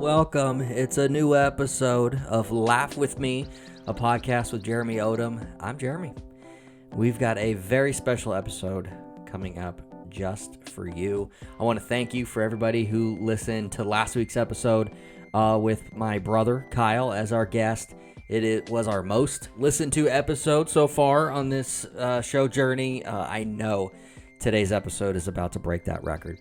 Welcome. It's a new episode of Laugh With Me, a podcast with Jeremy Odom. I'm Jeremy. We've got a very special episode coming up just for you. I want to thank you for everybody who listened to last week's episode with my brother Kyle as our guest. It was our most listened to episode so far on this show journey. I know today's episode is about to break that record.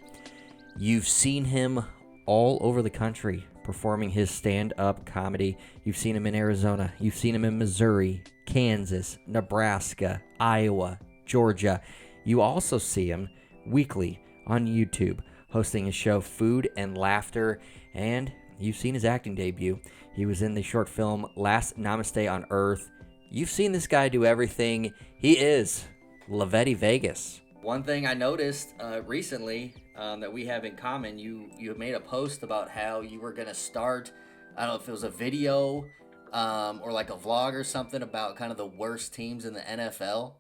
You've seen him all over the country performing his stand-up comedy. You've seen him in Arizona. You've seen him in Missouri, Kansas, Nebraska, Iowa, Georgia. You also see him weekly on YouTube hosting his show Food and Laughter, and you've seen his acting debut. He was in the short film Last Namaste on Earth. You've seen this guy do everything. He is Lavetti Vegas. One thing I noticed recently that we have in common, you made a post about how you were going to start, I don't know if it was a video or like a vlog or something about kind of the worst teams in the NFL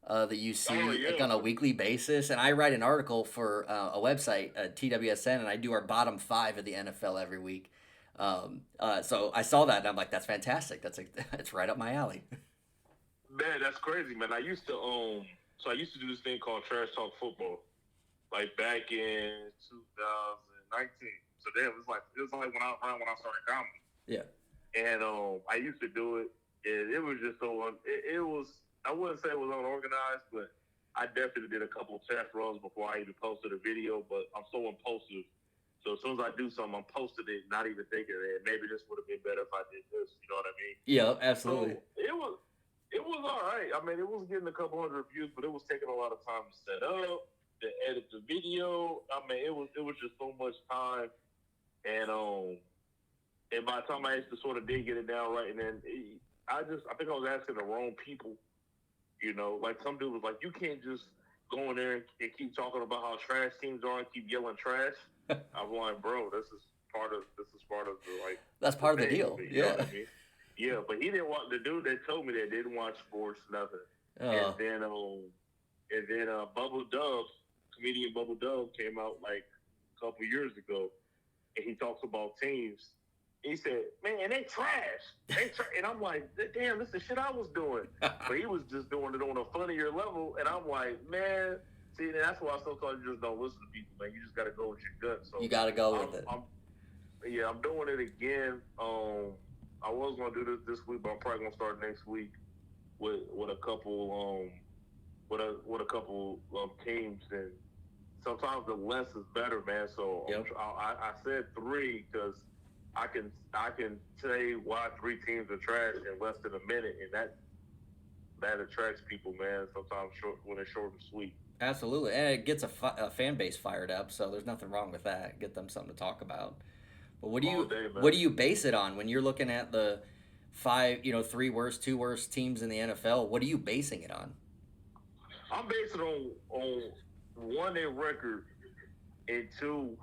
that you see like on a weekly basis. And I write an article for a website, TWSN, and I do our bottom 5 of the NFL every week. So I saw that and I'm like, that's fantastic. It's right up my alley. Man, that's crazy, man. I used to do this thing called Trash Talk Football, like back in 2019. So then it was like when I started comedy. Yeah. And I used to do it, and it was just so it was. I wouldn't say it was unorganized, but I definitely did a couple of test runs before I even posted a video. But I'm so impulsive, so as soon as I do something, I'm posting it, not even thinking that maybe this would have been better if I did this. You know what I mean? Yeah, absolutely. So it was all right. I mean, it was getting a couple hundred views, but it was taking a lot of time to set up, to edit the video. I mean, it was just so much time, and by the time I actually sort of did get it down right, and then I think I was asking the wrong people. You know, like some dude was like, you can't just go in there and keep talking about how trash teams are and keep yelling trash. I'm like, bro, this is part of the like. That's part of the deal. You know what I mean? Yeah, but he didn't want the dude that told me that didn't watch sports, nothing. And then comedian Bubble Dub came out like a couple years ago, and he talks about teams. He said, "Man, they trash. And I'm like, "Damn, this is shit I was doing." But he was just doing it on a funnier level, and I'm like, "Man, see, that's why sometimes you just don't listen to people, man. You just got to go with your gut." So you got to go with it. I'm doing it again. I was gonna do this week, but I'm probably gonna start next week with a couple teams, and sometimes the less is better, man. So yep. I said 3 because I can say why 3 teams are trash in less than a minute, and that attracts people, man. Sometimes when it's short and sweet. Absolutely, and it gets a fan base fired up. So there's nothing wrong with that. Get them something to talk about. But what do you base it on when you're looking at the 2 worst teams in the NFL? What are you basing it on? I'm basing it on 1, their record, and 2,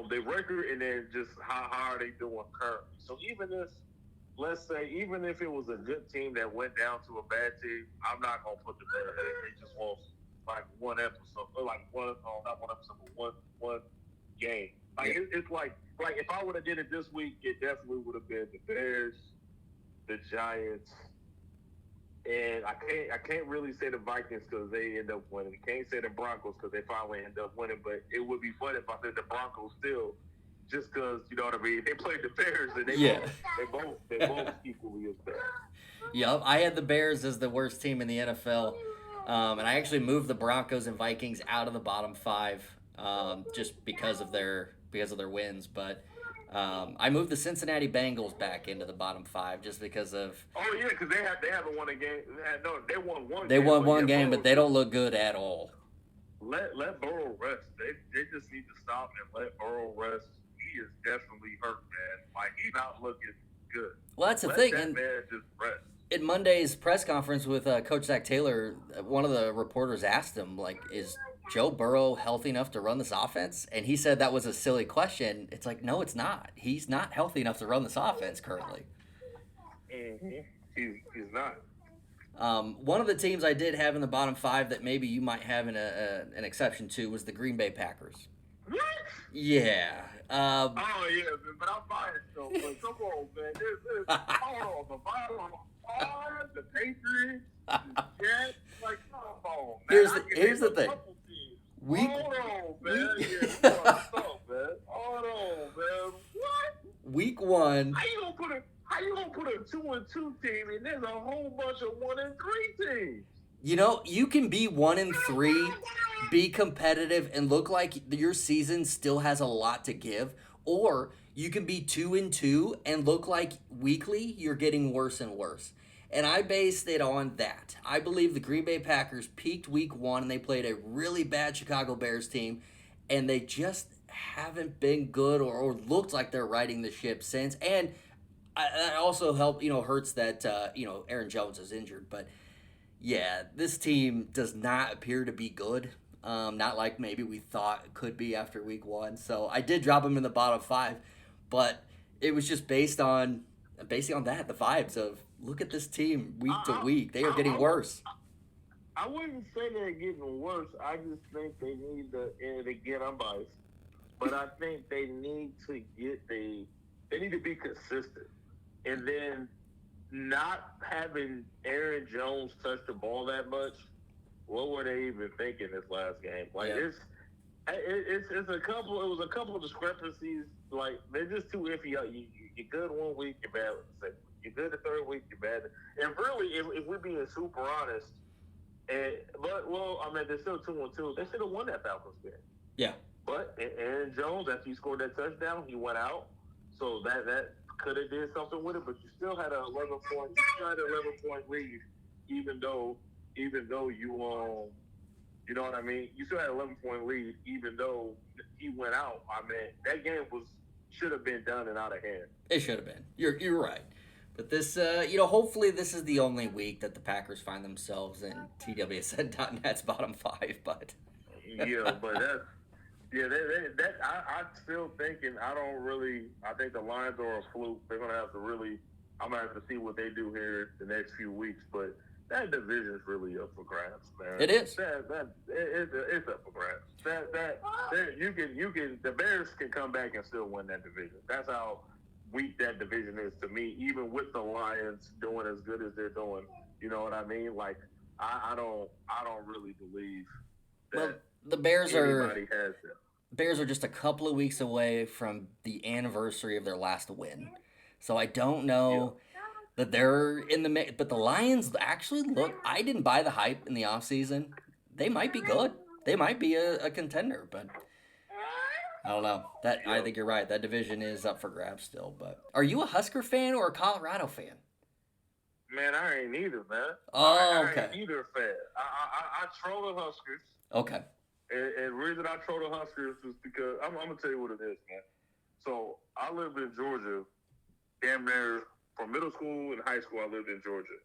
their record, and then just how are they doing currently. So even if it was a good team that went down to a bad team, I'm not gonna put them there. They just lost like one episode, or like not one episode, but one game. Like it's like if I would have did it this week, it definitely would have been the Bears, the Giants, and I can't really say the Vikings because they end up winning. I can't say the Broncos because they finally end up winning. But it would be fun if I said the Broncos still, just because you know what I mean. They played the Bears and they both equally as bad. Yep, I had the Bears as the worst team in the NFL, and I actually moved the Broncos and Vikings out of the bottom 5 just because of their wins, but I moved the Cincinnati Bengals back into the bottom 5 just because of. Oh yeah, because they haven't won a game. They won one. They won one game, but they don't look good at all. Let Burrow rest. They just need to stop and let Burrow rest. He is definitely hurt, man. Like he's not looking good. Well, that's the thing. That man just rest. In Monday's press conference with Coach Zach Taylor, one of the reporters asked him, like, is Joe Burrow healthy enough to run this offense? And he said that was a silly question. It's like, no, it's not. He's not healthy enough to run this offense currently. Mm-hmm. He's not. One of the teams I did have in the bottom 5 that maybe you might have an exception to was the Green Bay Packers. What? Yeah. Oh yeah, man, but I'm biased though. But come on, man. Hold on, the bottom five, the Patriots, the Jets. Like, come on, man. I can here's name the a thing. couple teams. Week Hold on, man. week Yeah, we about to talk, man. Hold on, man. What? week 1. How you gonna put a 2-2 team and there's a whole bunch of 1-3 teams? You know, you can be 1-3, be competitive, and look like your season still has a lot to give, or you can be 2-2 and look like weekly you're getting worse and worse. And I based it on that. I believe the Green Bay Packers peaked week 1 and they played a really bad Chicago Bears team, and they just haven't been good or looked like they're riding the ship since. And it also hurts that Aaron Jones is injured, but yeah, this team does not appear to be good. Not like maybe we thought it could be after week 1. So I did drop them in the bottom 5, but it was just based on that, the vibes of look at this team week to week. They are getting worse. I wouldn't say they're getting worse. I just think they need to, and again, I'm biased, but I think they need to they need to be consistent. And then not having Aaron Jones touch the ball that much, what were they even thinking this last game? Like it's a couple. It was a couple of discrepancies. Like they're just too iffy. You're good 1 week, you're bad the second week. You're good the third week, you're bad. And really, if we're being super honest, they're still 2-2. They should have won that Falcons game. Yeah. But Aaron Jones, after he scored that touchdown, he went out. So that could have did something with it, but you still had an 11-point lead, even though you know what I mean. You still had an 11-point lead, even though he went out. I mean, that game should have been done and out of hand. It should have been. You're right. But this, hopefully this is the only week that the Packers find themselves in TWSN.net's bottom 5. But yeah, but that's. Yeah, I'm still thinking. I think the Lions are a fluke. They're gonna have to really. I'm gonna have to see what they do here the next few weeks. But that division is really up for grabs, man. It is. It's up for grabs. You can. The Bears can come back and still win that division. That's how weak that division is to me. Even with the Lions doing as good as they're doing, you know what I mean? Like I don't really believe that. Well, the Bears are just a couple of weeks away from the anniversary of their last win. So I don't know that they're in the mix. But the Lions actually look, I didn't buy the hype in the offseason. They might be good. They might be a contender, but I don't know. I think you're right. That division is up for grabs still. But are you a Husker fan or a Colorado fan? Man, I ain't either, man. Oh, okay. I ain't either fan. I troll the Huskers. Okay. And the reason I troll the Huskers is because I'm gonna tell you what it is, man. So I lived in Georgia, damn near from middle school and high school. I lived in Georgia,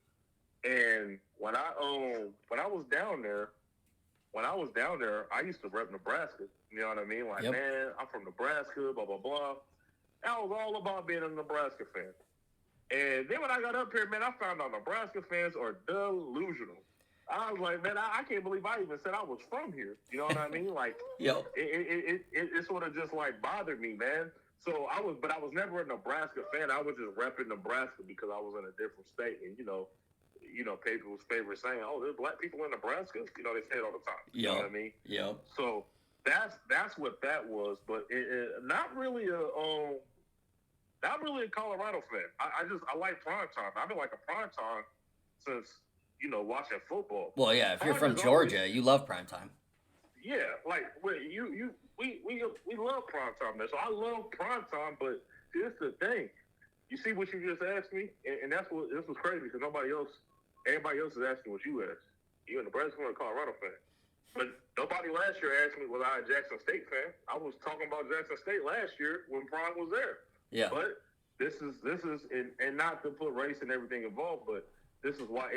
and when I was down there, I used to rep Nebraska. You know what I mean? Like, man, I'm from Nebraska, blah blah blah. I was all about being a Nebraska fan. And then when I got up here, man, I found out Nebraska fans are delusional. I was like, man, I can't believe I even said I was from here. You know what I mean? Like, it sort of just like bothered me, man. So I was never a Nebraska fan. I was just repping Nebraska because I was in a different state, and you know, people's favorite saying, "Oh, there's black people in Nebraska." You know, they say it all the time. You know what I mean? Yeah. So that's what that was, but not really a Colorado fan. I like primetime. I've been like a primetime since. Watching football. Well, yeah, if you're from Georgia, you love primetime. Yeah, like we love primetime, man. So I love primetime, but here's the thing. You see what you just asked me, and this was crazy because everybody else is asking what you asked. You a Nebraska or a Colorado fan? But nobody last year asked me was I a Jackson State fan. I was talking about Jackson State last year when Prime was there. Yeah. But this is and not to put race and everything involved, but this is why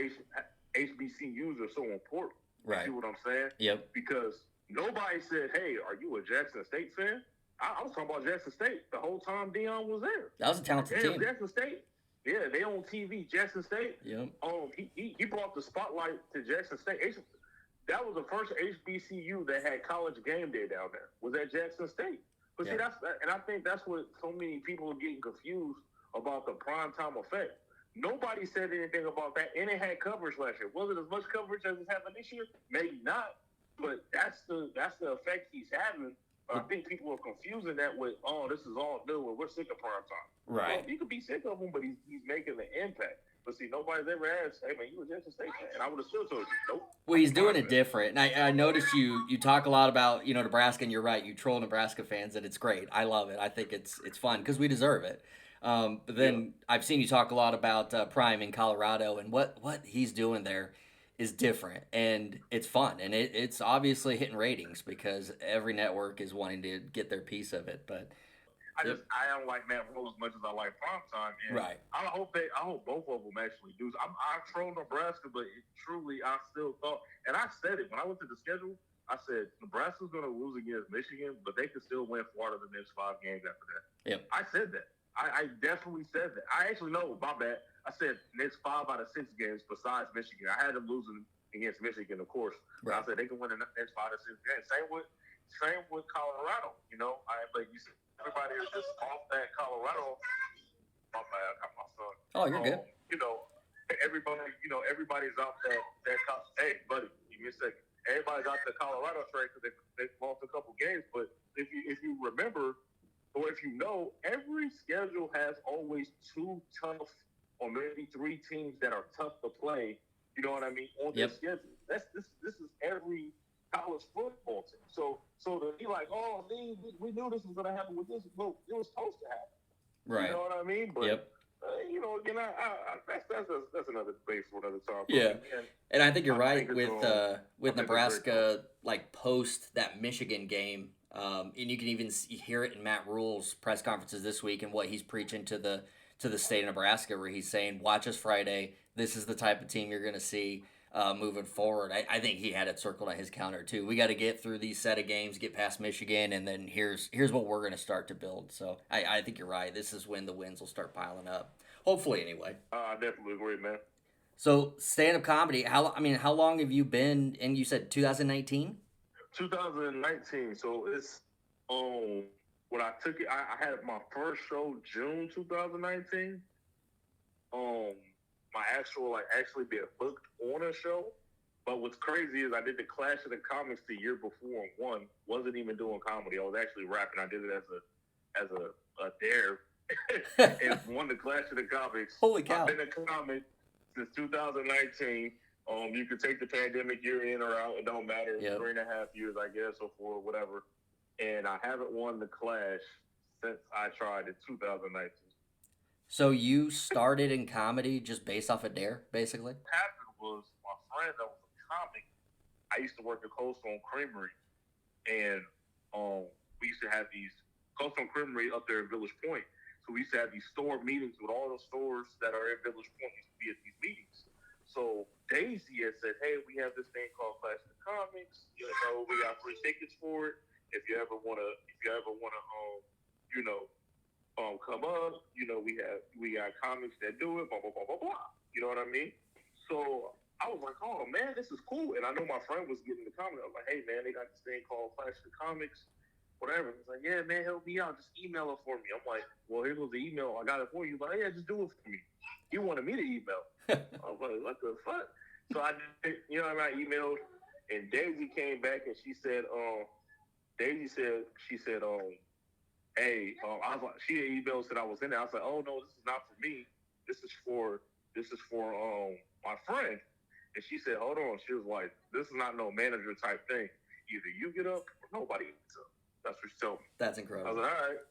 HBCUs are so important. Right. You see what I'm saying? Yep. Because nobody said, hey, are you a Jackson State fan? I was talking about Jackson State the whole time Deion was there. That was a talented team. Jackson State, yeah, they on TV. Jackson State, yep. He brought the spotlight to Jackson State. that was the first HBCU that had college game day down there. Was at Jackson State. But see, and I think that's what so many people are getting confused about the primetime effect. Nobody said anything about that, and it had coverage last year. Was it as much coverage as it's having this year? Maybe not, but that's the effect he's having. I think people are confusing that with, oh, this is all new, and we're sick of primetime. Right. Well, you could be sick of him, but he's making the impact. But see, nobody's ever asked, hey, man, you were Jackson State fan. And I would have still told you, nope. Well, he's doing it different. And I noticed you talk a lot about, Nebraska, and you're right. You troll Nebraska fans, and it's great. I love it. I think it's fun because we deserve it. But then I've seen you talk a lot about Prime in Colorado, and what he's doing there is different, and it's fun. And it's obviously hitting ratings because every network is wanting to get their piece of it. But I don't like Matt Rule as much as I like primetime. Right. I hope both of them actually do. I troll Nebraska, but truly, I still thought, and I said it when I looked at the schedule. I said Nebraska's going to lose against Michigan, but they could still win 4 out of the next 5 games after that. Yep. I said that. I definitely said that. I actually know, my bad. I said next 5 out of 6 games besides Michigan. I had them losing against Michigan, of course. But I said they can win the next 5 to 6 games. Same with Colorado. But you see, everybody is just off that Colorado. My bad, I got my son. Oh, you're good. Everybody's out that. Hey, buddy, give me a second. Everybody's out the Colorado train because they lost a couple games. But if you remember, or if you know, every schedule has always 2 tough or maybe 3 teams that are tough to play. You know what I mean? On their schedule. This is every college football team. So to be like, oh, we knew this was going to happen with this. Well, it was supposed to happen. Right. You know what I mean? But again, that's another debate for another time. Yeah, and I think you're right with Nebraska, like post that Michigan game. And you can even hear it in Matt Rule's press conferences this week and what he's preaching to the state of Nebraska, where he's saying, watch us Friday. This is the type of team you're going to see moving forward. I think he had it circled on his counter, too. We got to get through these set of games, get past Michigan, and then here's what we're going to start to build. So I think you're right. This is when the wins will start piling up. Hopefully, anyway. I definitely agree, man. So stand-up comedy, how long have you been, and you said 2019? 2019. So it's when I took it, I had my first show June 2019. My actually being booked on a show. But what's crazy is I did the Clash of the Comics the year before and won. Wasn't even doing comedy. I was actually rapping. I did it as a dare and won the Clash of the Comics. Holy cow! I've been a comic since 2019. You could take the pandemic year in or out. It don't matter. 3.5 years, I guess, or 4, whatever. And I haven't won the Clash since I tried in 2019. So you started in comedy just based off a dare, basically? What happened was my friend that was a comic, I used to work at Cold Stone Creamery. And we used to have these Cold Stone Creamery up there in Village Point. So we used to have these store meetings with all the stores that are in Village Point. Used to be at these meetings. So Daisy had said, hey, we have this thing called Clash of the Comics. We got free tickets for it. If you ever wanna come up, we got comics that do it, blah blah blah blah blah. You know what I mean? So I was like, oh man, this is cool. And I know my friend was getting the comic. I was like, hey man, they got this thing called Clash of the Comics, whatever. He's like, yeah man, help me out, just email it for me. I'm like, well, here goes the email. I got it for you. But yeah, just do it for me. You wanted me to email. I was like, what the fuck? So I emailed, and Daisy came back and she said, hey, I was like, she had emailed said I was in there. I was like, oh no, this is not for me. This is for my friend. And she said, hold on. She was like, this is not no manager type thing. Either you get up or nobody gets up. That's what she told me. That's incredible. I was like, all right.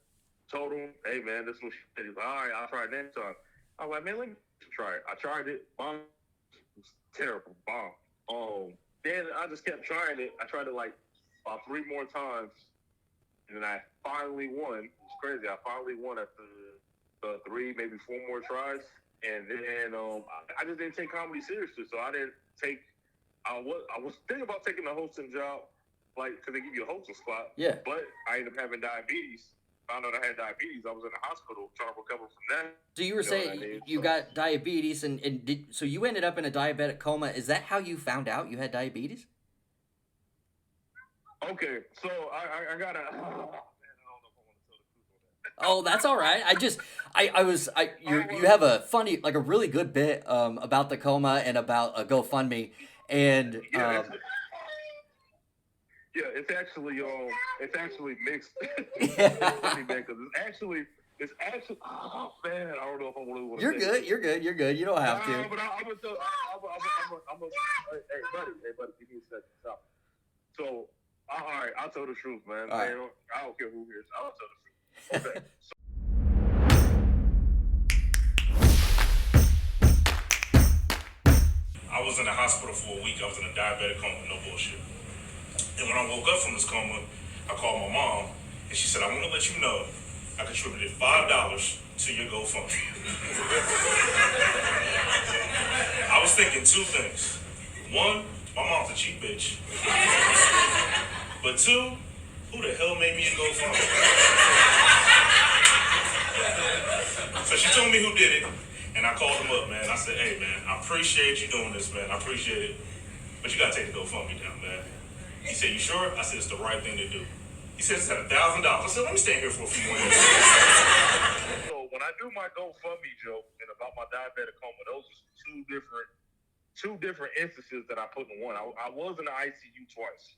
Told him, hey man, this is what she said. He's like, all right, I'll try it next time. I was like, man, let me try it. I tried it. Bomb. It was terrible. Bomb. Then I just kept trying it. I tried it like about 3 more times. And then I finally won. It's crazy. I finally won after 3, maybe 4 more tries. And then I just didn't take comedy seriously. So I didn't take. I was thinking about taking the hosting job, like, because they give you a hosting spot. Yeah. But I ended up having diabetes. Found out I had diabetes. I was in the hospital trying to recover from that. So you were saying you got diabetes, so you ended up in a diabetic coma. Is that how you found out you had diabetes? Okay, so I gotta. Oh, man, I don't know if I want to tell the truth on that. Oh, that's all right. You have a funny, like a really good bit about the coma and about a GoFundMe, and Yeah, it's actually mixed. It's funny, man, because it's actually. Oh man, I don't know if I really want to. You're good. You're good. You're good. You don't have to. But I'm gonna tell. Hey, buddy, give me a second. Stop. So, all right, I'll tell the truth, man. All right. I don't care who hears. I'll tell the truth. Okay. I was in the hospital for a week. I was in a diabetic coma, no bullshit. And when I woke up from this coma, I called my mom, and she said, I want to let you know I contributed $5 to your GoFundMe. I was thinking two things. One, my mom's a cheap bitch. But two, who the hell made me a GoFundMe? So she told me who did it, and I called him up, man. I said, hey, man, I appreciate you doing this, man. I appreciate it. But you got to take the GoFundMe down, man. He said, you sure? I said, it's the right thing to do. He said, it's at $1,000. I said, let me stay here for a few more years. So when I do my GoFundMe joke and about my diabetic coma, those are two different instances that I put in one. I was in the ICU twice.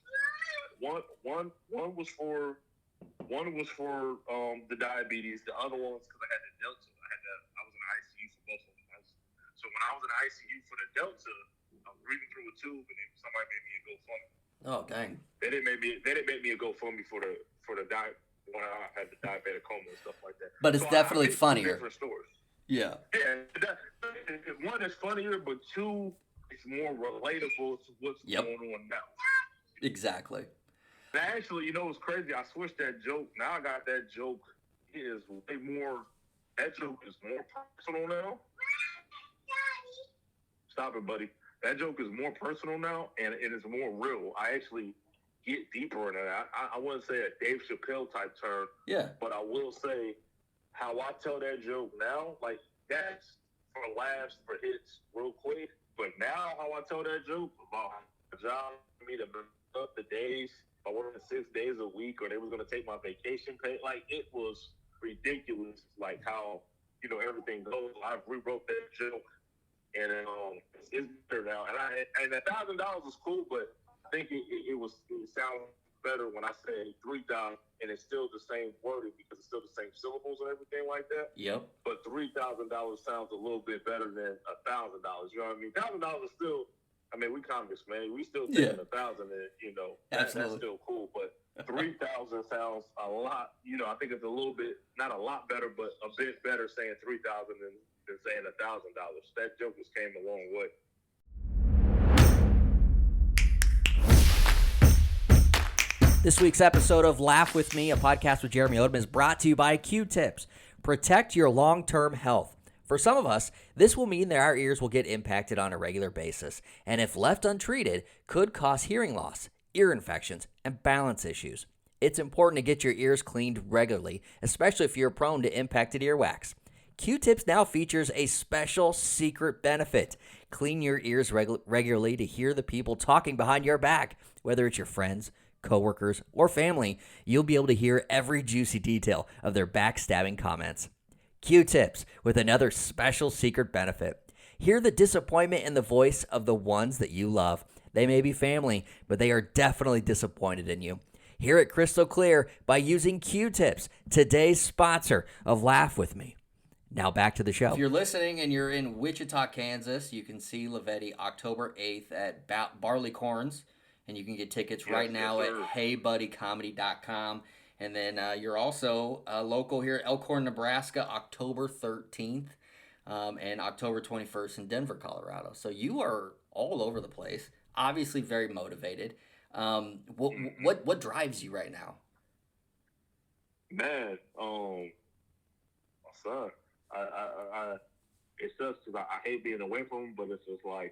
One was for the diabetes. The other one was because I had the Delta. I was in the ICU for both of them. So when I was in the ICU for the Delta, I was breathing through a tube, and then somebody made me a GoFundMe. Oh dang! They didn't make me a GoFundMe for the when I had the diabetic coma and stuff like that. But it's definitely funnier. Different stories. Yeah. One is funnier, but two, it's more relatable to what's going on now. Exactly. And actually, you know what's crazy? I switched that joke. Now I got that joke. That joke is more personal now. Stop it, buddy. That joke is more personal now, and it is more real. I actually get deeper in it. I wouldn't say a Dave Chappelle type turn. Yeah. But I will say how I tell that joke now, like that's for laughs, for hits, real quick. But now how I tell that joke about my job for me to up the days, I worked 6 days a week, or they was gonna take my vacation pay. Like it was ridiculous. Like how everything goes. I rewrote that joke. And it's better now. And $1,000 is cool, but I think it sounds better when I say 3,000, and it's still the same wording because it's still the same syllables and everything like that. Yep. But $3,000 sounds a little bit better than $1,000. You know what I mean? $1,000 is still. I mean, we comics, man. We still taking 1,000, and that's still cool. But 3,000 sounds a lot. I think it's a little bit, not a lot better, but a bit better saying 3,000 than saying $1,000. That joke just came a long way. This week's episode of Laugh With Me, a podcast with Jeremy Odom, is brought to you by Q-Tips. Protect your long-term health. For some of us, this will mean that our ears will get impacted on a regular basis, and if left untreated, could cause hearing loss, ear infections, and balance issues. It's important to get your ears cleaned regularly, especially if you're prone to impacted earwax. Q-Tips now features a special secret benefit. Clean your ears regularly to hear the people talking behind your back. Whether it's your friends, coworkers, or family, you'll be able to hear every juicy detail of their backstabbing comments. Q-Tips with another special secret benefit. Hear the disappointment in the voice of the ones that you love. They may be family, but they are definitely disappointed in you. Hear it crystal clear by using Q-Tips, today's sponsor of Laugh With Me. Now back to the show. If you're listening and you're in Wichita, Kansas, you can see Lavetti October 8th at Barleycorns, and you can get tickets right now at heybuddycomedy.com. And then you're also local here at Elkhorn, Nebraska, October 13th and October 21st in Denver, Colorado. So you are all over the place, obviously very motivated. What drives you right now? Man, my son. I it sucks because I hate being away from him, but it's just like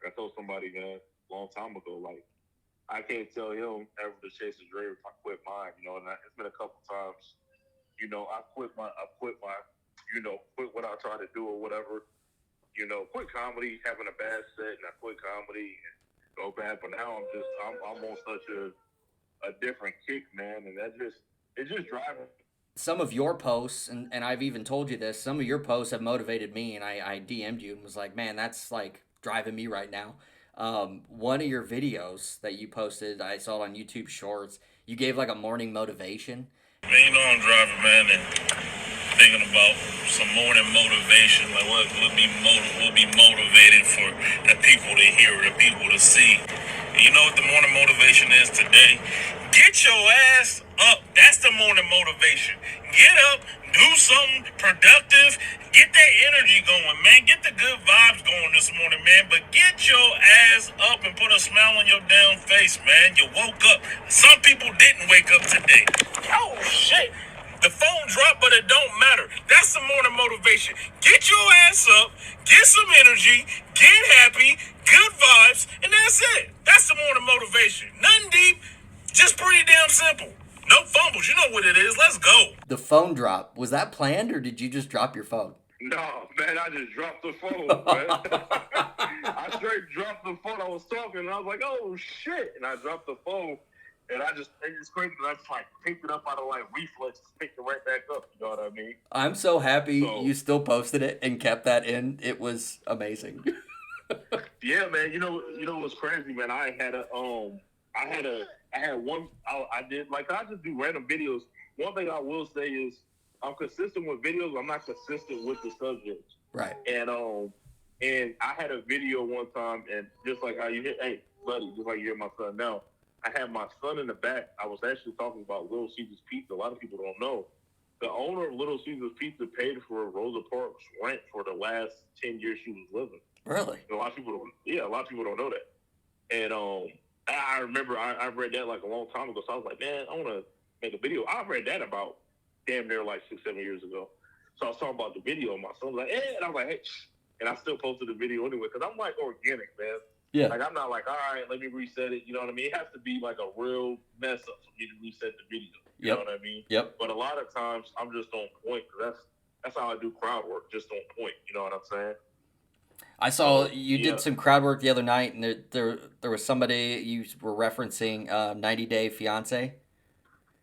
I told somebody a long time ago, like I can't tell him ever to chase a dream if I quit mine, and it's been a couple times, I quit what I try to do or whatever, quit comedy, having a bad set, and I quit comedy and go bad, but now I'm on such a a different kick, man, and it's just driving. Some of your posts, and I've even told you this, some of your posts have motivated me, and I DM'd you and was like, man, that's like driving me right now. One of your videos that you posted, I saw it on YouTube Shorts, you gave like a morning motivation. Man, you know I'm driving, man, and thinking about some morning motivation, like what will be motivated for the people to hear, the people to see. And you know what the morning motivation is today? Get your ass up. That's the morning motivation. Get up, do something productive, get that energy going, man. Get the good vibes going this morning, man. But get your ass up and put a smile on your damn face, man. You woke up. Some people didn't wake up today. Oh, shit. The phone dropped, but it don't matter. That's the morning motivation. Get your ass up, get some energy, get happy, good vibes, and that's it. That's the morning motivation. Nothing deep, just pretty damn simple. No fumbles, you know what it is. Let's go. The phone drop, was that planned or did you just drop your phone? No, man, I just dropped the phone, man. I straight dropped the phone. I was talking, and I was like, oh, shit. And I dropped the phone, and it's crazy because I just, like, picked it up out of, like, reflex, picked it right back up, you know what I mean? I'm so happy you still posted it and kept that in. It was amazing. Yeah, man, you know what's crazy, man? I just do random videos. One thing I will say is I'm consistent with videos. I'm not consistent with the subjects. Right. And I had a video one time, and just like how you hear, hey, buddy, just like you hear my son now, I had my son in the back. I was actually talking about Little Caesars Pizza. A lot of people don't know. The owner of Little Caesars Pizza paid for Rosa Parks' rent for the last 10 years she was living. Really? A lot of people don't know that. And I remember I read that like a long time ago. So I was like, man, I want to make a video. I read that about damn near like 6-7 years ago. So I was talking about the video, and my son was like, and I was like, hey, and I still posted the video anyway because I'm like organic, man. Yeah. Like I'm not like, all right, let me reset it. You know what I mean? It has to be like a real mess up for me to reset the video. You know what I mean? Yep. But a lot of times I'm just on point because that's how I do crowd work, just on point. You know what I'm saying? I saw you did some crowd work the other night, and there was somebody you were referencing, 90 Day Fiance.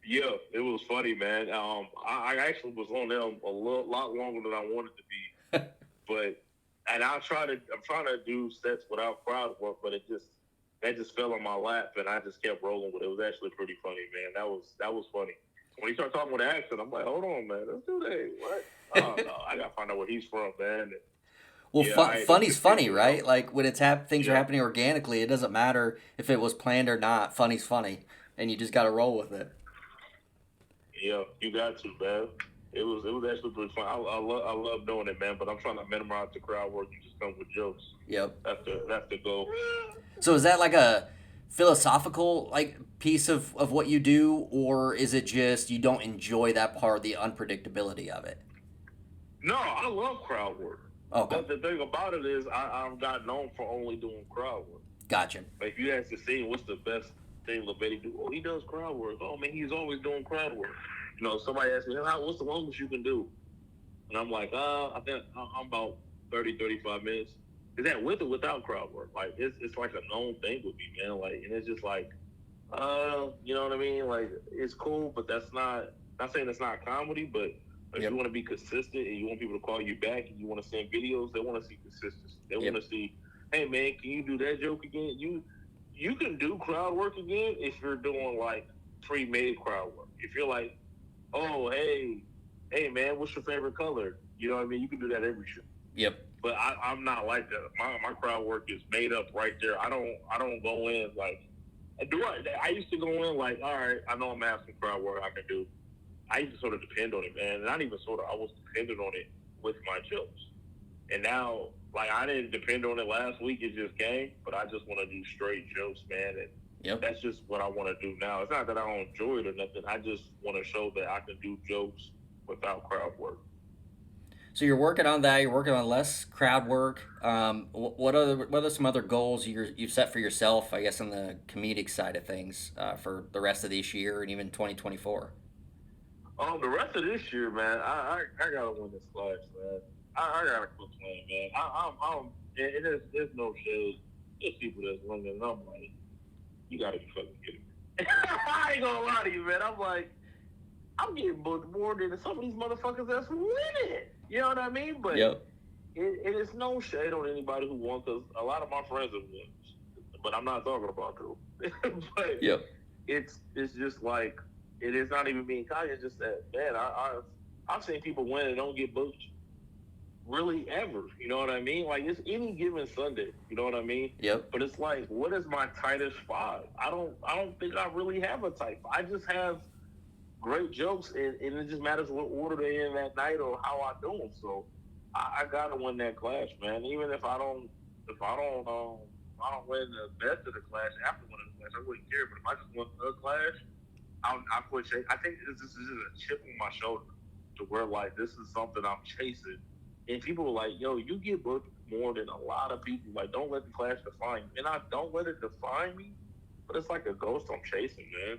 Yeah, it was funny, man. I actually was on them a lot longer than I wanted to be, but I'm trying to do sets without crowd work, but that just fell on my lap, and I just kept rolling with it. It was actually pretty funny, man. That was funny. When he started talking with the accent, I'm like, hold on, man, let's do that. What? Oh no, I gotta find out where he's from, man. Well, funny's funny, right? Like when things are happening organically, it doesn't matter if it was planned or not. Funny's funny, and you just got to roll with it. Yeah, you got to, man. It was actually pretty fun. I love doing it, man. But I'm trying to minimize the crowd work and just come with jokes. Yep, that's the goal. So is that like a philosophical like piece of what you do, or is it just you don't enjoy that part, the unpredictability of it? No, I love crowd work. Okay. But the thing about it is, I'm not known for only doing crowd work. Gotcha. Like, if you ask the scene, what's the best thing Lavetti do? Oh, he does crowd work. Oh, man, he's always doing crowd work. You know, somebody asked me, what's the longest you can do? And I'm like, I think I'm about 30, 35 minutes. Is that with or without crowd work? Like, it's like a known thing with me, man. Like, and it's just like, you know what I mean? Like, it's cool, but that's not saying it's not comedy, but if you want to be consistent and you want people to call you back and you want to send videos, they want to see consistency. They want to see, hey, man, can you do that joke again? You can do crowd work again if you're doing, like, pre-made crowd work. If you're like, oh, hey, man, what's your favorite color? You know what I mean? You can do that every show. Yep. But I'm not like that. My crowd work is made up right there. I don't go in, like, I used to go in, like, all right, I know I'm going to have some crowd work I can do. I used to sort of depend on it, man. And not even sort of, I was dependent on it with my jokes. And now, like, I didn't depend on it last week. It just came. But I just want to do straight jokes, man. And that's just what I want to do now. It's not that I don't enjoy it or nothing. I just want to show that I can do jokes without crowd work. So you're working on that. You're working on less crowd work. What are some other goals you've set for yourself, I guess, on the comedic side of things for the rest of this year and even 2024? The rest of this year, man, I gotta win this class, man. I gotta quit playing, man. There's no shade. There's people that's winning, and I'm like, you gotta be fucking kidding me. gonna lie to you, man. I'm like, I'm getting booked more than some of these motherfuckers that's winning. You know what I mean? But Yep. it is no shade on anybody who won, because a lot of my friends have won. But I'm not talking about them. But Yep. it's just like, it is not even being cocky. It's just that, man, I've seen people win and don't get booked really ever. You know what I mean? Like, it's any given Sunday. You know what I mean? Yep. But it's like, what is my tightest five? I don't think I really have a tight five. I just have great jokes, and it just matters what order they're in that night or how I do them. So I gotta win that clash, man. Even if I don't win the best of the clash after winning the clash, I wouldn't care. But if I just win the clash, I quit chasing. I think this is a chip on my shoulder, to where, like, this is something I'm chasing. And people are like, yo, you get booked more than a lot of people. Like, don't let the clash define you. And I don't let it define me, but it's like a ghost I'm chasing, man.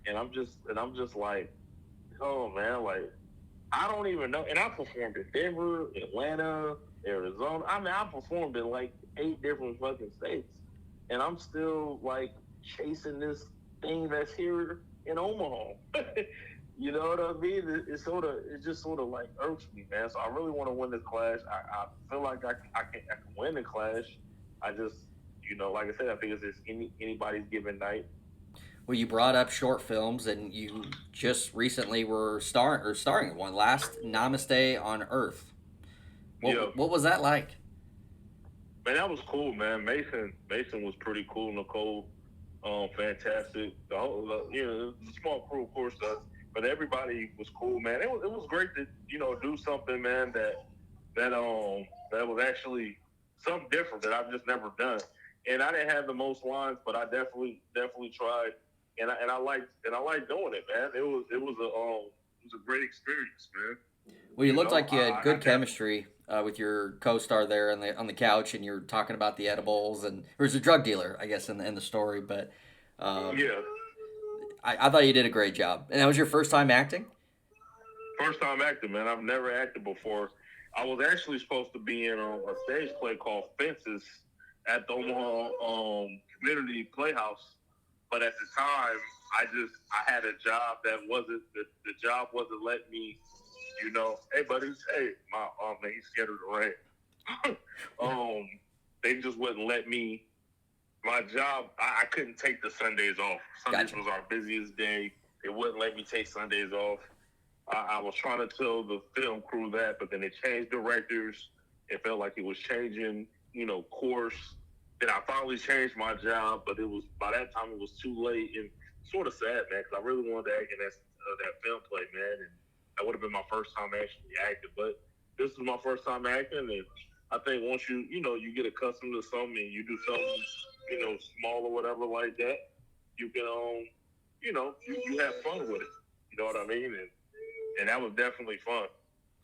And I'm just like, oh man, like, I don't even know. And I performed in Denver, Atlanta, Arizona. I mean, I performed in like 8 different fucking states, and I'm still like chasing this thing that's here in Omaha. You know what I mean? It just sort of like irks me, man. So I really want to win this clash. I feel like I can win the clash. I just, like I said, I think it's just anybody's given night. Well, you brought up short films, and you just recently were starring in one. Last Namaste on Earth. What was that like? Man, that was cool, man. Mason was pretty cool. Nicole, fantastic. The whole, the small crew, of course, does, but everybody was cool, man. It was great to do something, man, that was actually something different that I've just never done. And I didn't have the most lines, but I definitely tried, and I liked doing it, man. It was a great experience, man. Well, you looked like you had good chemistry with your co-star there on the couch, and you're talking about the edibles, and there was a drug dealer, I guess, in the story. But yeah, I thought you did a great job. And that was your first time acting? First time acting, man. I've never acted before. I was actually supposed to be in a stage play called Fences at the Omaha Community Playhouse, but at the time, I had a job that wasn't the job wasn't letting me. Hey buddy, hey, my man, he's scared of the rain. They just wouldn't let me. My job, I couldn't take the Sundays off. Sundays was our busiest day. They wouldn't let me take Sundays off. I was trying to tell the film crew that, but then they changed directors. It felt like it was changing, course. Then I finally changed my job, but by that time it was too late, and sort of sad, man, because I really wanted to act in that film play, man, and that would have been my first time actually acting. But this is my first time acting, and I think once you get accustomed to something and you do something, small or whatever like that, you can, you have fun with it. You know what I mean? And that was definitely fun.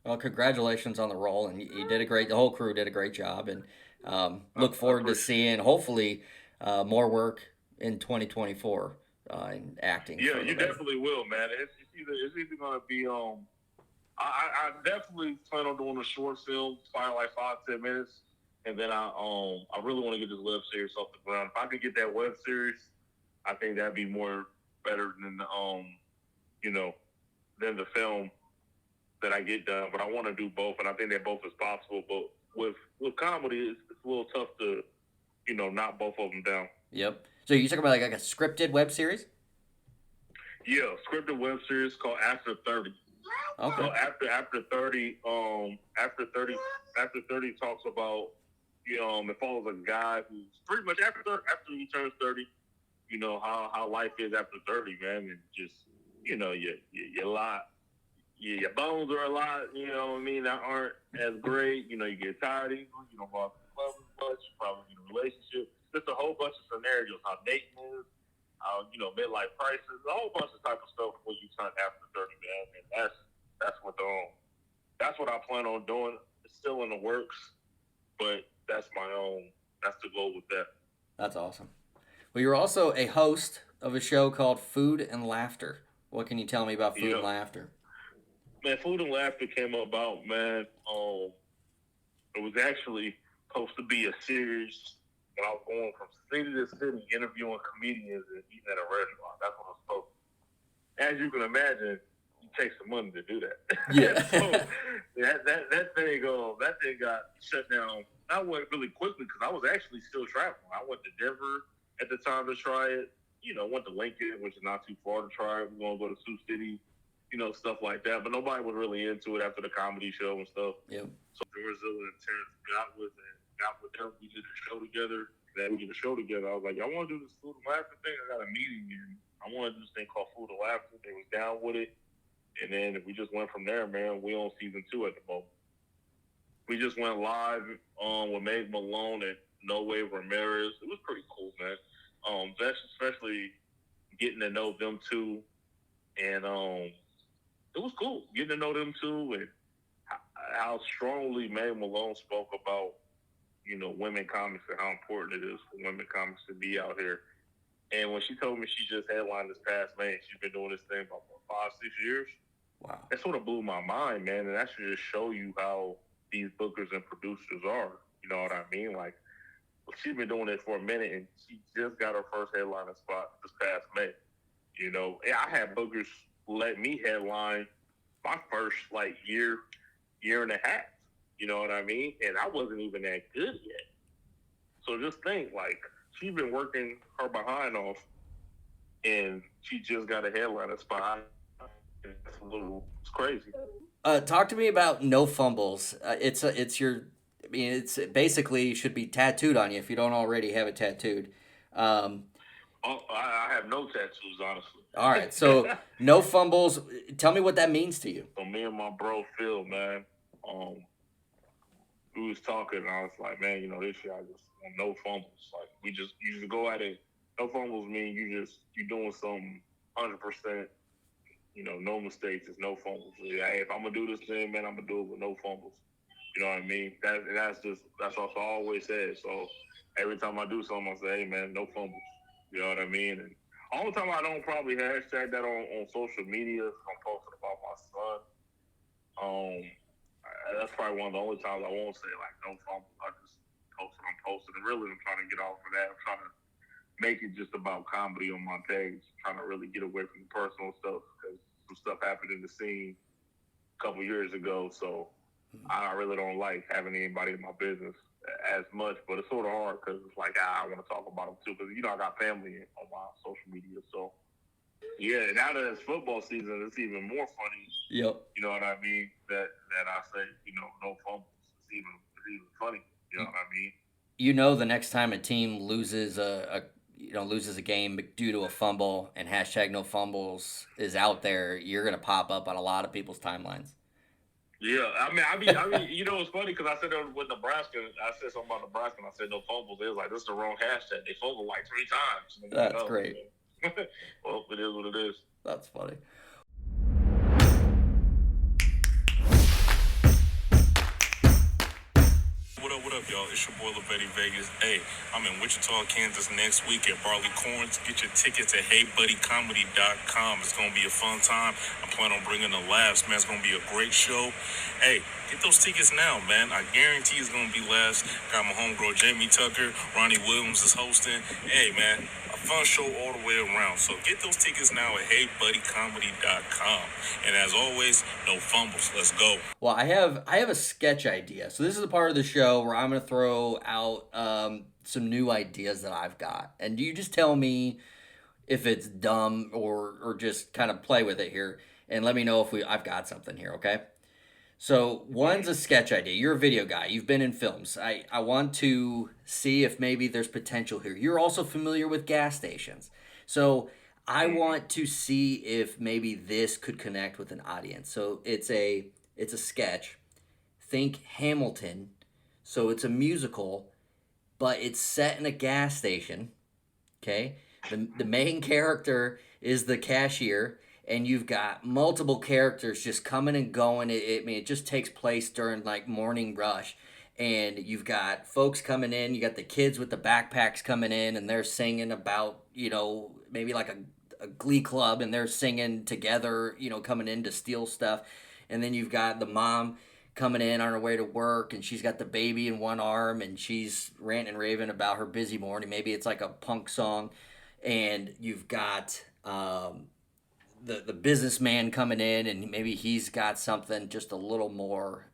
Well, congratulations on the role, and you did the whole crew did a great job, and look forward to seeing, hopefully, more work in 2024 in acting. Yeah, you definitely will, man. It's either going to be, I definitely plan on doing a short film, probably like 5-10 minutes, and then I really want to get this web series off the ground. If I could get that web series, I think that'd be better than than the film that I get done. But I want to do both, and I think that both is possible. But with comedy, it's a little tough to knock both of them down. Yep. So you talking about like a scripted web series? Yeah, scripted web series called After 30. Okay. So after 30, after 30 talks about, it follows a guy who's pretty much after he turns 30, how life is after 30, man, and just, your lot, your bones are a lot, that aren't as great, you get tired easily, you don't go out to the club as much, probably in a relationship, just a whole bunch of scenarios, how dating is, midlife crisis, a whole bunch of type of stuff when you turn after 30, man, and that's what I plan on doing. It's still in the works, but that's the goal with that. That's awesome. Well, you're also a host of a show called Food and Laughter. What can you tell me about Food and Laughter? Man, Food and Laughter came about, man. It was actually supposed to be a series when I was going from city to city interviewing comedians and eating at a restaurant. That's what it was supposed to be. as you can imagine, it takes some money to do that. Yeah. So that thing got shut down. I went really quickly because I was actually still traveling. I went to Denver at the time to try it. Went to Lincoln, which is not too far to try it. We're gonna go to Sioux City, stuff like that. But nobody was really into it after the comedy show and stuff. Yep. So Dorzilla and Terrence got with them. We did a show together. Then we did a show together. I was like, y'all want to do this Food and Laughter thing? I got a meeting and I want to do this thing called Food and Laughter. They was down with it. And then we just went from there, man. We on season 2 at the moment. We just went live with Meg Malone and No Way Ramirez. It was pretty cool, man. That's especially getting to know them too. And it was cool getting to know them too and how strongly Meg Malone spoke about, women comics and how important it is for women comics to be out here. And when she told me she just headlined this past May, she's been doing this thing about 5-6 years. Wow. That sort of blew my mind, man. And that should just show you how these bookers and producers are. You know what I mean? Like, she's been doing it for a minute, and she just got her first headlining spot this past May. I had bookers let me headline my first, year and a half. You know what I mean? And I wasn't even that good yet. So just think, she's been working her behind off, and she just got a headliner spot. It's crazy. Talk to me about No Fumbles. It's basically should be tattooed on you if you don't already have it tattooed. I have no tattoos, honestly. All right, so No Fumbles. Tell me what that means to you. So me and my bro Phil, man, we was talking, and I was like, man, this year I just want no fumbles. You just go at it. No fumbles mean you're doing something 100%. No mistakes. It's no fumbles. Hey, if I'm gonna do this thing, man, I'm gonna do it with no fumbles. You know what I mean? That's what I always said. So every time I do something, I say, hey, man, no fumbles. You know what I mean? And all the time I don't probably hashtag that on social media. I'm posting about my son. That's probably one of the only times I won't say no fumbles. I just post what I'm posting. And really, I'm trying to get off of that. I'm trying to make it just about comedy on my page. Trying to really get away from the personal stuff because some stuff happened in the scene a couple years ago. So I really don't like having anybody in my business as much, but it's sort of hard because it's I want to talk about them too because I got family on my social media. So yeah, now that it's football season, it's even more funny. Yep. You know what I mean? That I say no fumbles. It's even funny. You know what I mean? The next time a team loses loses a game due to a fumble and hashtag No Fumbles is out there, you're gonna pop up on a lot of people's timelines. Yeah, I mean, it's funny because I said with Nebraska, I said something about Nebraska, and I said no fumbles. They was like, this is the wrong hashtag. They fumbled 3 times. That's great. Well, it is what it is. That's funny. What up, y'all? It's your boy Lavetti Vegas. Hey, I'm in Wichita, Kansas next week at Barley Corns. Get your tickets at HeyBuddyComedy.com. It's going to be a fun time. I plan on bringing the laughs, man. It's going to be a great show. Hey, get those tickets now, man. I guarantee it's going to be last. Got my homegirl Jamie Tucker. Ronnie Williams is hosting. Hey, man, a fun show all the way around. So get those tickets now at HeyBuddyComedy.com. And as always, no fumbles. Let's go. Well, I have a sketch idea. So this is a part of the show where I'm going to throw out some new ideas that I've got. And you just tell me if it's dumb or just kind of play with it here. And let me know if I've got something here, okay? So one's a sketch idea. You're a video guy. You've been in films. I want to see if maybe there's potential here. You're also familiar with gas stations. So I want to see if maybe this could connect with an audience. So it's a sketch. Think Hamilton. So it's a musical, but it's set in a gas station. Okay? The main character is the cashier, and you've got multiple characters just coming and going. It just takes place during morning rush. And you've got folks coming in, you got the kids with the backpacks coming in, and they're singing about, maybe a glee club, and they're singing together, coming in to steal stuff. And then you've got the mom coming in on her way to work, and she's got the baby in one arm, and she's ranting and raving about her busy morning. Maybe it's like a punk song. And you've got the businessman coming in, and maybe he's got something just a little more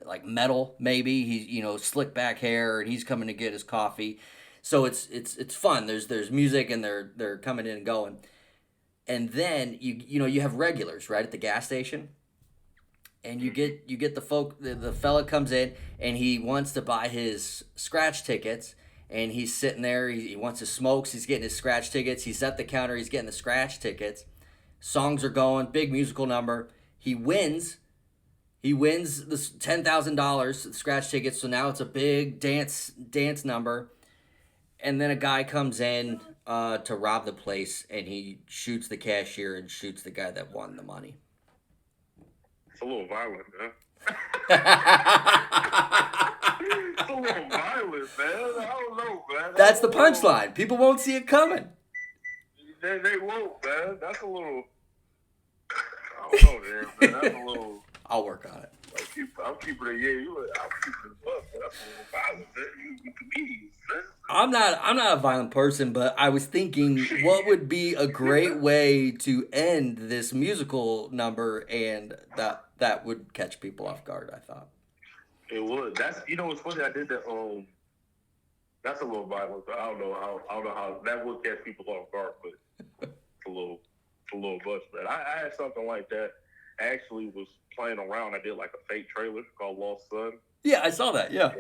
like metal. Maybe he's slick back hair, and he's coming to get his coffee. So it's fun. There's music, and they're coming in and going. And then you have regulars right at the gas station, and you get the fella comes in and he wants to buy his scratch tickets, and he's sitting there. He wants his smokes. He's getting his scratch tickets. He's at the counter. He's getting the scratch tickets. Songs are going. Big musical number. He wins. He wins the $10,000 scratch tickets. So now it's a big dance number. And then a guy comes in to rob the place, and he shoots the cashier and shoots the guy that won the money. It's a little violent, man. It's a little violent, man. I don't know, man. That's the punchline. People won't see it coming. They won't, man. That's a little... I don't know, man. That's a little... I'll work on it. I'm keeping it, I'm keeping it up. That's a little violent, man. You comedians, man. I'm not a violent person, but I was thinking what would be a great way to end this musical number, and that would catch people off guard, I thought. It would. That's what's funny, I did that that's a little violent, but I don't know how that would catch people off guard, but it's a little much, man. I had something like that. I actually was playing around. I did like a fake trailer called Lost Son. Yeah, I saw that. Yeah.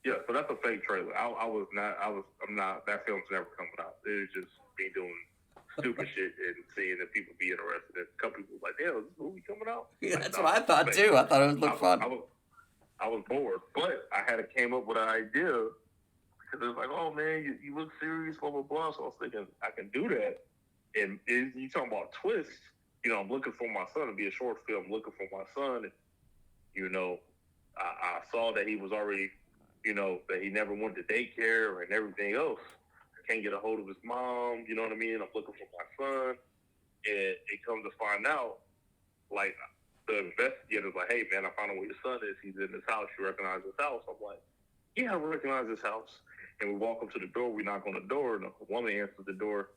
Yeah, so that's a fake trailer. I'm not, that film's never coming out. It was just me doing stupid shit and seeing if people be interested. And a couple people was like, damn, is this movie coming out? Yeah, that's what I thought too. I thought it would look fun. I was bored, but I came up with an idea because it was like, oh man, you look serious, blah, blah, blah. So I was thinking I can do that. And you talking about twists, I'm looking for my son. It'd be a short film looking for my son. And, I saw that he was already, that he never went to daycare and everything else. I can't get a hold of his mom, you know what I mean? I'm looking for my son. And it comes to find out, like, the investigator's like, hey, man, I found out where your son is. He's in this house. You recognize this house? I'm like, yeah, I recognize this house. And we walk up to the door. We knock on the door, and a woman answers the door.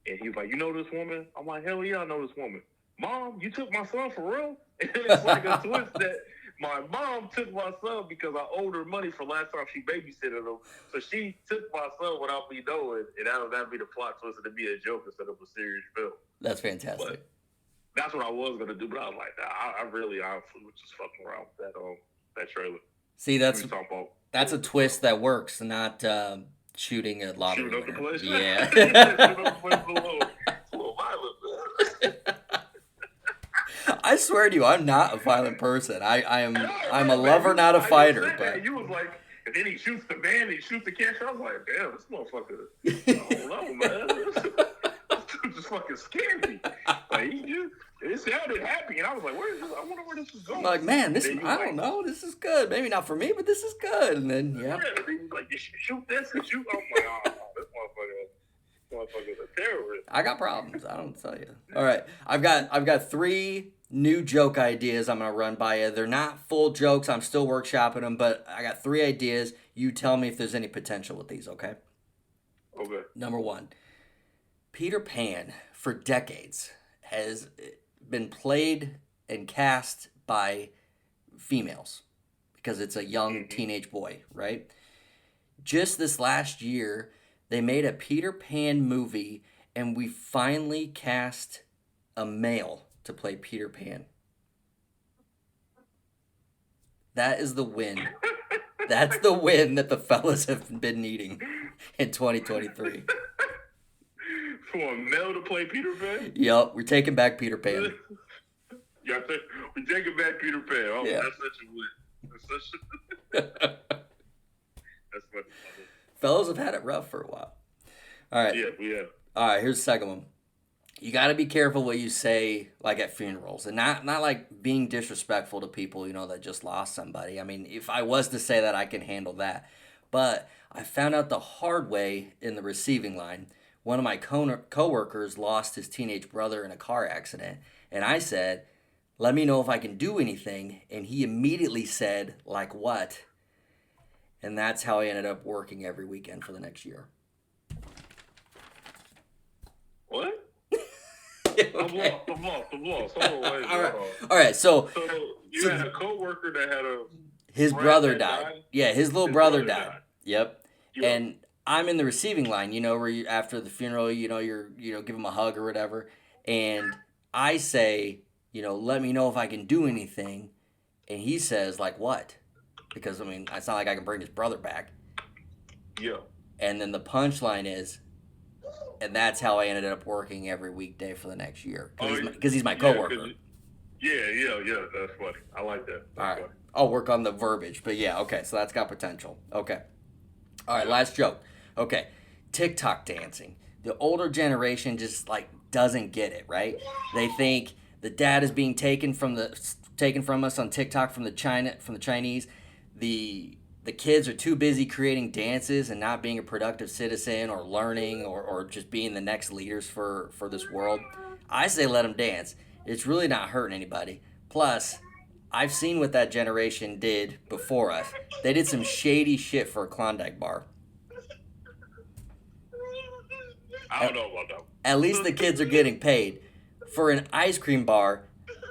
And he's like, you know this woman? I'm like, hell yeah, I know this woman. Mom, you took my son for real? And it's like a twist that my mom took my son because I owed her money for last time she babysitted him. So she took my son without me knowing, and that'd be the plot twist, to be a joke instead of a serious film. That's fantastic. But that's what I was gonna do, but I was like, I really honestly was just fucking around with that trailer. See, that's a twist that works, not shooting a lottery winner. Shooting up the place? Yeah. Shooting up the place a little violent, man. I swear to you, I'm not a violent person. I'm a lover, not a fighter. But you was like, and then he shoots the van, he shoots the cashier. I was like, damn, this motherfucker. I don't know, man. This dude just fucking scared me. Like it sounded happy, and I was like, where is this? I wonder where this is going. I'm like, man, I don't know. This is good. Maybe not for me, but this is good. And then yeah, he was like, you shoot this and shoot. I'm like, oh, this motherfucker's a terrorist. I got problems. I don't tell you. All right, I've got 3 new joke ideas I'm gonna run by you. They're not full jokes. I'm still workshopping them, but I got 3 ideas. You tell me if there's any potential with these. Okay. Okay. Number 1, Peter Pan for decades has been played and cast by females because it's a young teenage boy, right? Just this last year, they made a Peter Pan movie, and we finally cast a male to play Peter Pan. That is the win. That's the win that the fellas have been needing in 2023. For a male to play Peter Pan? Yup, we're taking back Peter Pan. Yeah, we're taking back Peter Pan. Oh, yeah. That's such a win. That's funny. Fellas have had it rough for a while. All right. Yeah, we have. All right, here's the second one. You got to be careful what you say, like at funerals, and not like being disrespectful to people, that just lost somebody. I mean, if I was to say that, I can handle that. But I found out the hard way in the receiving line. One of my coworkers lost his teenage brother in a car accident, and I said, let me know if I can do anything, and he immediately said, like what? And that's how I ended up working every weekend for the next year. What? I'm lost. Hold on, wait, All right. So you had a coworker that had his friend brother that died. Yeah, his little brother died. Yep. Yeah. And I'm in the receiving line, where you after the funeral, you're give him a hug or whatever, and I say, let me know if I can do anything, and he says like what? Because it's not like I can bring his brother back. Yeah. And then the punchline is, and that's how I ended up working every weekday for the next year because he's my coworker. Yeah. That's funny. I like that. That's all right. Funny. I'll work on the verbiage, but yeah, okay. So that's got potential. Okay. All right. Last joke. Okay. TikTok dancing. The older generation just doesn't get it, right? They think the data is being taken from us on TikTok from the Chinese. The kids are too busy creating dances and not being a productive citizen or learning or just being the next leaders for this world. I say let them dance. It's really not hurting anybody. Plus, I've seen what that generation did before us. They did some shady shit for a Klondike bar. I don't know about that. At least the kids are getting paid. For an ice cream bar,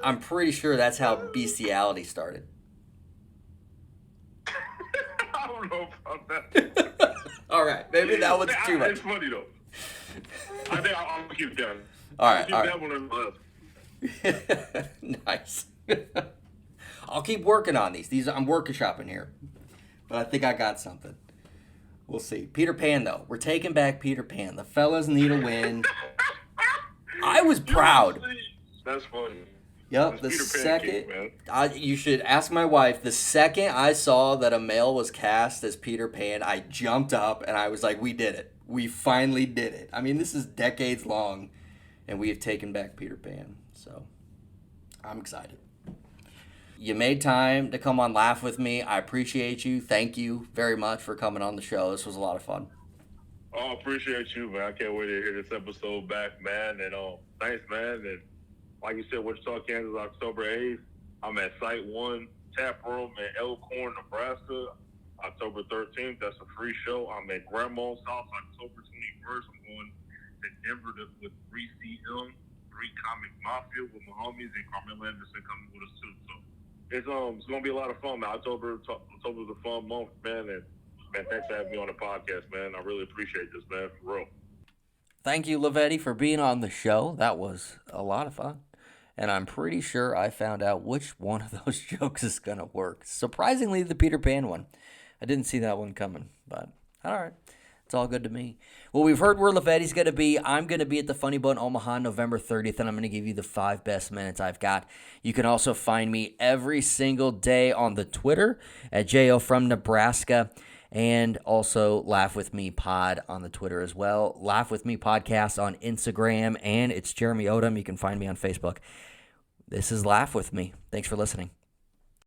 I'm pretty sure that's how bestiality started. I don't know about that. All right, maybe that was too much. It's funny though. I think I'll keep that. All right, I'll keep that one. Nice. I'll keep working on these. I'm workshopping here, but I think I got something. We'll see. Peter Pan though, we're taking back Peter Pan. The fellas need a win. I was proud. That's funny. Yep, the second, you should ask my wife, the second I saw that a male was cast as Peter Pan, I jumped up and I was like, we did it. We finally did it. This is decades long, and we have taken back Peter Pan, so I'm excited. You made time to come on Laugh With Me. I appreciate you. Thank you very much for coming on the show. This was a lot of fun. Oh, I appreciate you, man. I can't wait to hear this episode back, man, and thanks, man, and like you said, Wichita, Kansas, October 8th. I'm at Site 1 Tap Room in Elkhorn, Nebraska, October 13th. That's a free show. I'm at Grandma's house, October 21st. I'm going to Denver with 3CM, 3 Comic Mafia with my homies, and Carmel Anderson coming with us too. So it's going to be a lot of fun, man. October is a fun month, man. And, man, thanks for having me on the podcast, man. I really appreciate this, man, for real. Thank you, Lavetti, for being on the show. That was a lot of fun. And I'm pretty sure I found out which one of those jokes is going to work. Surprisingly, the Peter Pan one. I didn't see that one coming, but all right. It's all good to me. Well, we've heard where Lavetti's going to be. I'm going to be at the Funny Bone Omaha November 30th, and I'm going to give you the 5 best minutes I've got. You can also find me every single day on the Twitter at JO from Nebraska. And also Laugh With Me Pod on the Twitter as well. Laugh With Me Podcast on Instagram. And it's Jeremy Odom. You can find me on Facebook. This is Laugh With Me. Thanks for listening.